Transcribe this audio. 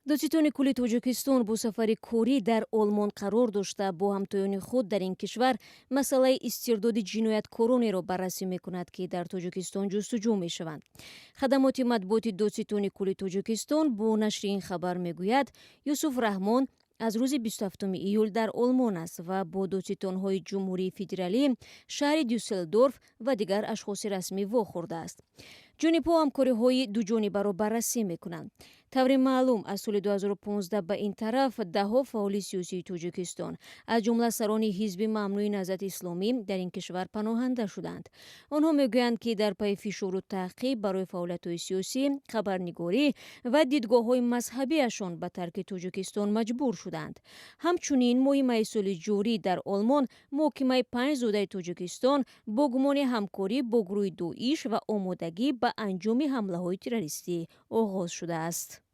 Додситони кулли Тоҷикистон бо сафари корӣ дар Олмон қарор дошта бо ҳамтоёни худ дар ин кишвар масъалаи истирдоди ҷинояткоронеро баррасӣ мекунад, ки дар Тоҷикистон ҷустуҷӯ мешаванд. Хадамоти матбуоти Додситони кулли Тоҷикистон бо нашри ин хабар мегӯяд, Юсуф Раҳмон аз рӯзи 27 июл дар Олмон аст ва бо додситонҳои ҷумҳурии федералӣ, шаҳри Дюсселдорф ва дигар ашхоси расмӣ вохӯрдааст. ҷонибҳо ҳамкориҳои дуҷонибаро баррасӣ мекунанд. таври маълум, аз соли 2015 ба ин тараф даҳҳо фаъоли сиёсии Тоҷикистон, аз ҷумла сарони ҳизби мамнӯи Наҳзати Исломӣ дар ин кишвар паноҳанда шуданд. онҳо мегӯянд, ки дар пайи фишору таъқиб барои фаъолиятҳои сиёсӣ, хабарнигорӣ ва дидгоҳҳои мазҳабиашон ба тарки Тоҷикистон маҷбур шуданд. ҳамчунин моҳи майи соли ҷорӣ дар Олмон муҳокимаи 5 зодаи Тоҷикистон бо гумони ҳамкорӣ бо гурӯҳи Доиш ва омодагӣ ба анҷоми ҳамлаҳои террористӣ оғоз шудааст.